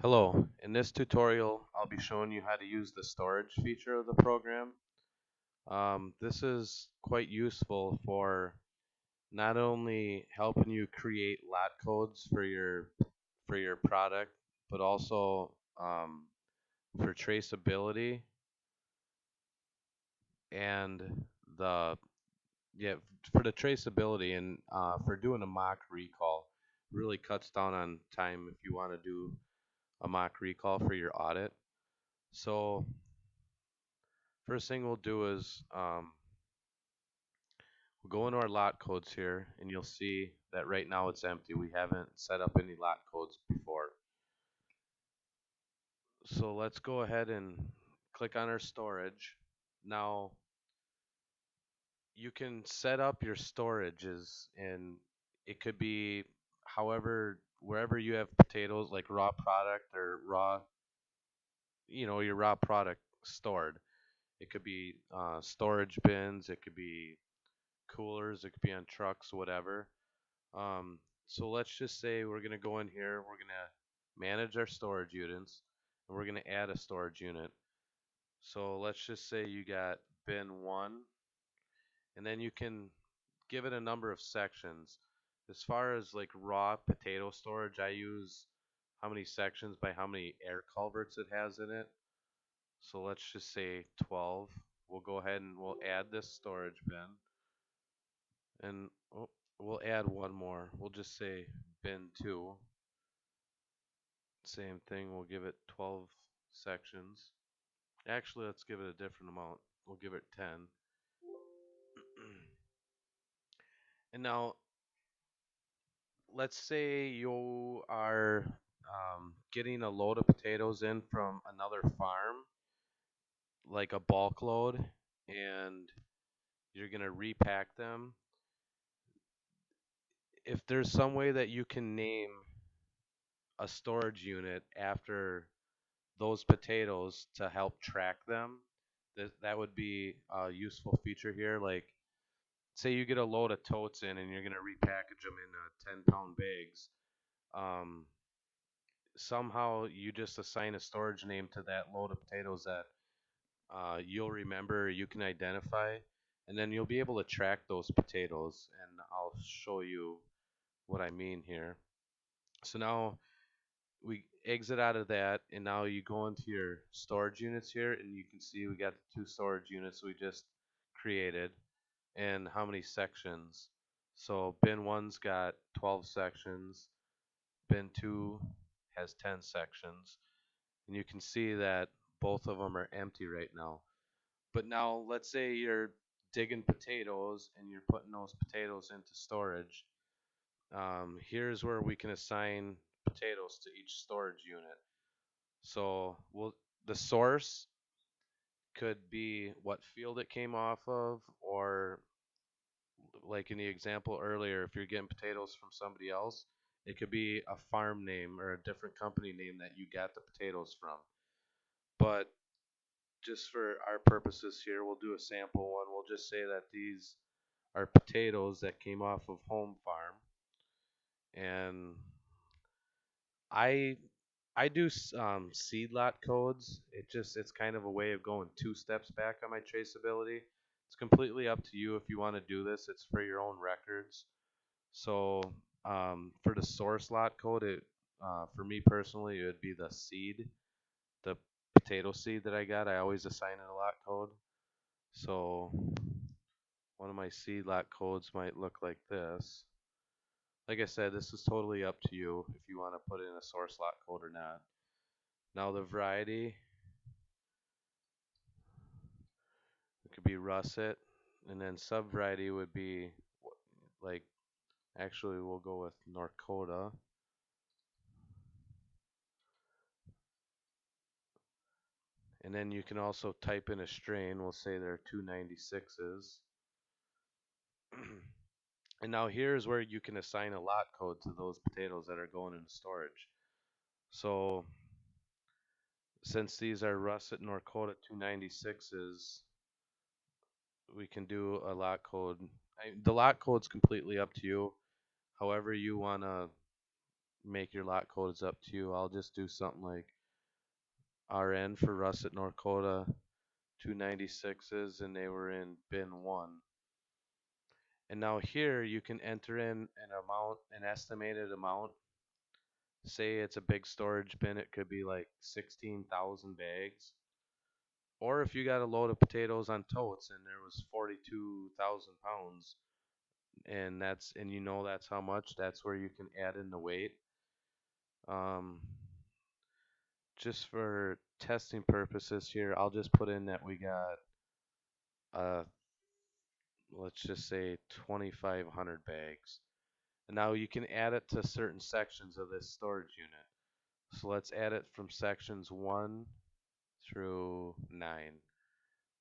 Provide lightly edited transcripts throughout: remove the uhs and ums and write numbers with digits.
Hello, in this tutorial I'll be showing you how to use the storage feature of the program. This is quite useful for not only helping you create lot codes for your product, but also for traceability and the yeah for the traceability and for doing a mock recall. Really cuts down on time if you want to do a mock recall for your audit. So first thing we'll do is we'll go into our lot codes here, and you'll see that right now it's empty. We haven't set up any lot codes before. So let's go ahead and click on our storage. Now you can set up your storages, and it could be wherever you have potatoes, like raw product or raw, your raw product stored. It could be storage bins, it could be coolers, it could be on trucks, whatever. So let's just say we're going to go in here, we're going to manage our storage units, and we're going to add a storage unit. So let's just say you got bin 1, and then you can give it a number of sections. As far as like raw potato storage, I use how many sections by how many air culverts it has in it. So let's just say 12. We'll go ahead and we'll add this storage bin. And we'll add one more. We'll just say bin 2. Same thing, we'll give it 12 sections. Actually, let's give it a different amount. We'll give it 10. And now, let's say you are getting a load of potatoes in from another farm, like a bulk load, and you're going to repack them. If there's some way that you can name a storage unit after those potatoes to help track them, that would be a useful feature here. Like, say you get a load of totes in and you're going to repackage them in 10-pound bags. Um, Somehow you just assign a storage name to that load of potatoes that you'll remember, you can identify, and then you'll be able to track those potatoes. And I'll show you what I mean here. So now we exit out of that, and now you go into your storage units here, and you can see we got the two storage units we just created and how many sections. So bin 1's got 12 sections, bin 2 has 10 sections, and you can see that both of them are empty right now. But now let's say you're digging potatoes and you're putting those potatoes into storage. Here's where we can assign potatoes to each storage unit. So the source could be what field it came off of, or like in the example earlier, if you're getting potatoes from somebody else, it could be a farm name or a different company name that you got the potatoes from. But just for our purposes here, we'll do a sample one. We'll just say that these are potatoes that came off of Home Farm, and I I do seed lot codes. It's kind of a way of going two steps back on my traceability. It's completely up to you if you want to do this. It's for your own records. So for the source lot code, for me personally, it would be the seed, the potato seed that I got. I always assign it a lot code. So one of my seed lot codes might look like this. Like I said, this is totally up to you if you want to put in a source lot code or not. Now the variety, it could be russet, and then sub variety would be like, actually we'll go with Norcota. And then you can also type in a strain. We'll say they're 296s. And now here's where you can assign a lot code to those potatoes that are going into storage. So since these are russet Norcota 296s, we can do a lot code. The lot code's completely up to you. However you want to make your lot codes up to you. I'll just do something like RN for Russet, North Dakota 296s, and they were in bin 1. And now here you can enter in an amount, an estimated amount. Say it's a big storage bin, it could be like 16,000 bags. Or if you got a load of potatoes on totes and there was 42,000 pounds, and you know that's how much, that's where you can add in the weight. Um, just for testing purposes here, I'll just put in that we got uh, let's just say 2,500 bags. And now you can add it to certain sections of this storage unit. So let's add it from sections 1 through 9.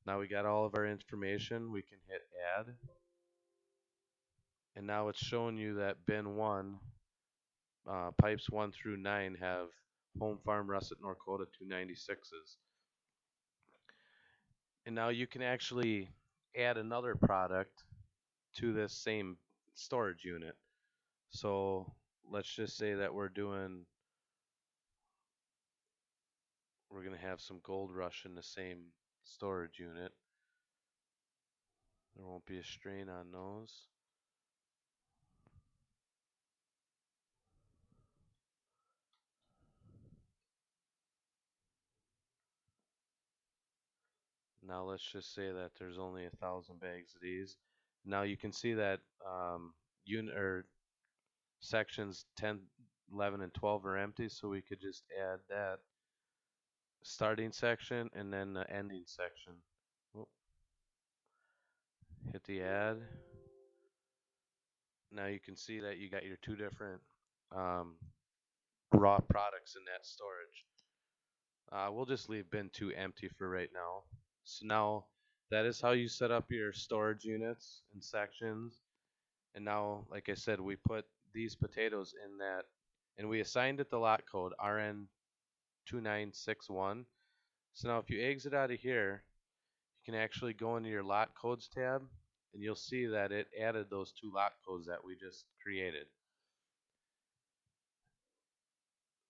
Now we got all of our information. We can hit add. And now it's showing you that bin 1, pipes 1 through 9 have Home Farm Russet North Dakota 296s. And now you can actually add another product to this same storage unit. So let's just say that we're going to have some Gold Rush in the same storage unit. There won't be a strain on those. Now let's just say that there's only 1,000 bags of these. Now you can see that unit or sections 10, 11, and 12 are empty, so we could just add that starting section and then the ending section. Oop. Hit the add. Now you can see that you got your two different um, raw products in that storage. We'll just leave bin 2 empty for right now. So now that is how you set up your storage units and sections. And now, like I said, we put these potatoes in that, and we assigned it the lot code RN2961. So now if you exit out of here, you can actually go into your lot codes tab, and you'll see that it added those two lot codes that we just created.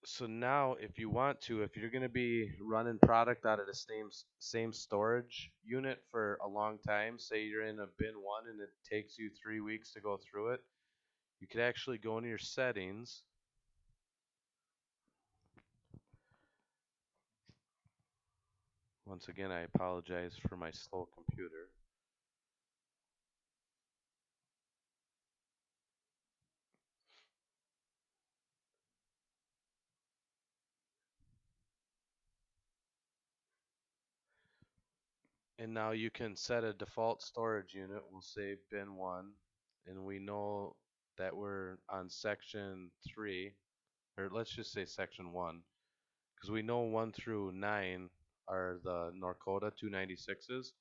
So now if you want to, if you're going to be running product out of the same storage unit for a long time, say you're in a bin 1 and it takes you 3 weeks to go through it, you could actually go into your settings. Once again, I apologize for my slow computer. And now you can set a default storage unit. We'll say bin 1, and we know that we're on section 3, or let's just say section 1, because we know 1 through 9 are the North Dakota 296s.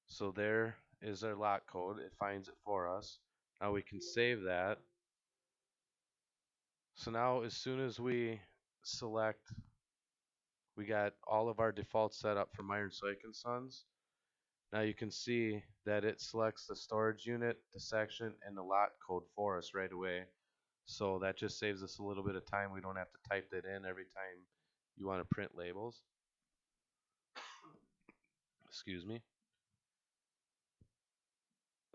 So there is our lot code. It finds it for us. Now we can save that. So now as soon as we select, we got all of our defaults set up for Meyer and Sons. Now you can see that it selects the storage unit, the section, and the lot code for us right away. So that just saves us a little bit of time. We don't have to type that in every time you want to print labels. Excuse me.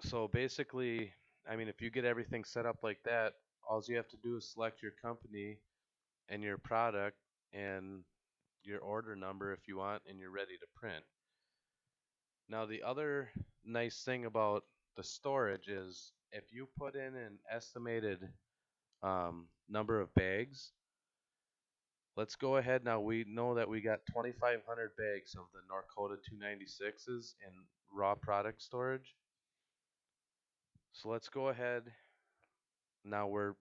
So basically, I mean, if you get everything set up like that, all you have to do is select your company and your product and your order number if you want, and you're ready to print. Now, the other nice thing about the storage is if you put in an estimated number of bags, let's go ahead now. We know that we got 2,500 bags of the North Dakota 296s in raw product storage. So let's go ahead. Now we're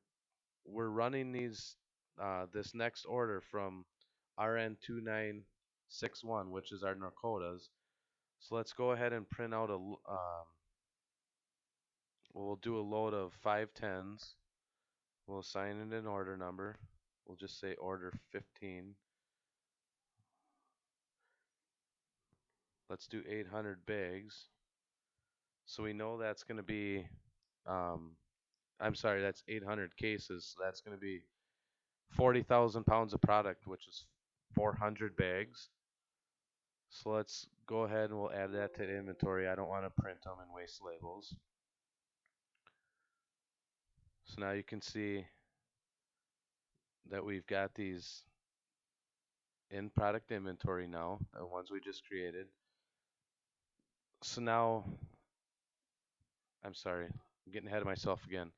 running this next order from RN2961, which is our North Dakotas. So let's go ahead and print out we'll do a load of 510s. We'll assign it an order number. We'll just say order 15. Let's do 800 bags. So we know that's going to be, I'm sorry, that's 800 cases. So that's going to be 40,000 pounds of product, which is 400 bags. So let's go ahead and we'll add that to the inventory. I don't want to print them and waste labels. So now you can see that we've got these in product inventory now, the ones we just created. So now, I'm sorry, I'm getting ahead of myself again.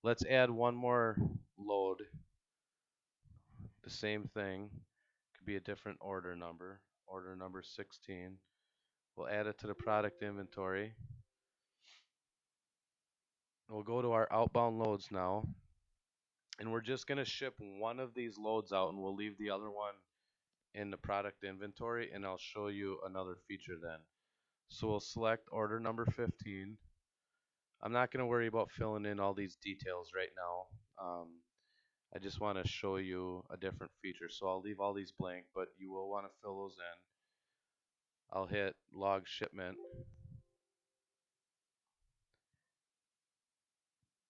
Let's add one more load, the same thing. Could be a different order number 16. We'll add it to the product inventory. We'll go to our outbound loads now, and we're just going to ship one of these loads out, and we'll leave the other one in the product inventory, and I'll show you another feature then. So we'll select order number 15. I'm not going to worry about filling in all these details right now. I just want to show you a different feature. So I'll leave all these blank, but you will want to fill those in. I'll hit log shipment.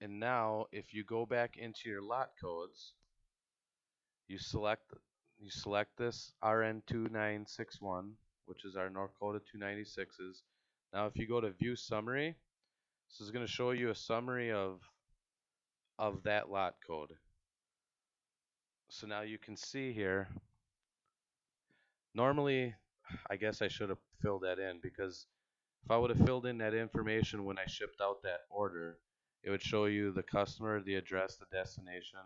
And now if you go back into your lot codes, you select this RN2961, which is our North Dakota 296s. Now if you go to view summary, this is going to show you a summary of that lot code. So now you can see here, normally I guess I should have filled that in, because if I would have filled in that information when I shipped out that order, it would show you the customer, the address, the destination.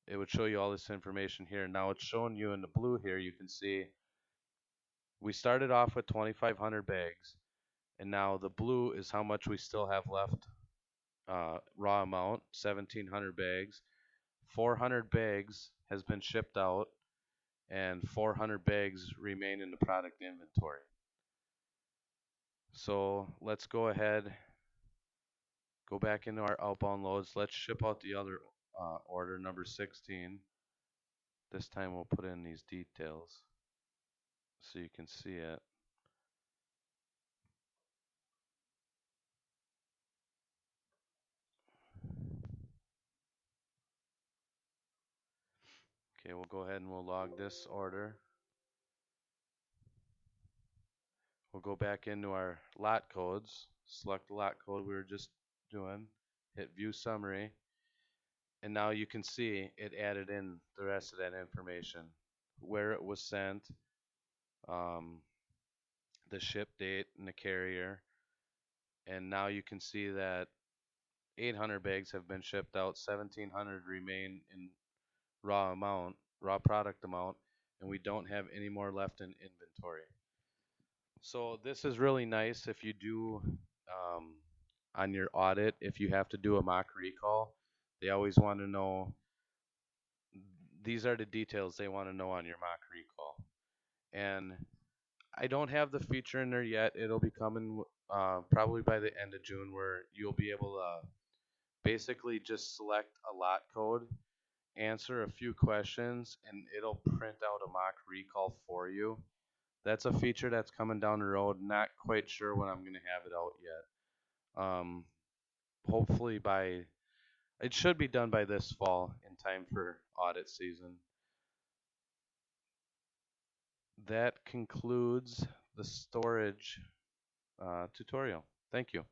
It would show you all this information here. Now it's showing you in the blue here, you can see we started off with 2,500 bags, and now the blue is how much we still have left, raw amount, 1,700 bags. 400 bags has been shipped out, and 400 bags remain in the product inventory. So let's go ahead, go back into our outbound loads. Let's ship out the other order, number 16. This time we'll put in these details so you can see it. Okay, we'll go ahead and we'll log this order. We'll go back into our lot codes, select the lot code we were just doing, hit view summary, and now you can see it added in the rest of that information, where it was sent, um, the ship date and the carrier, and now you can see that 800 bags have been shipped out, 1,700 remain in raw product amount, and we don't have any more left in inventory. So this is really nice if you do, on your audit, if you have to do a mock recall, they always want to know, these are the details they want to know on your mock recall. And I don't have the feature in there yet. It'll be coming probably by the end of June, where you'll be able to basically just select a lot code, answer a few questions, and it'll print out a mock recall for you. That's a feature that's coming down the road. Not quite sure when I'm going to have it out yet. Hopefully it should be done by this fall in time for audit season. That concludes the storage tutorial. Thank you.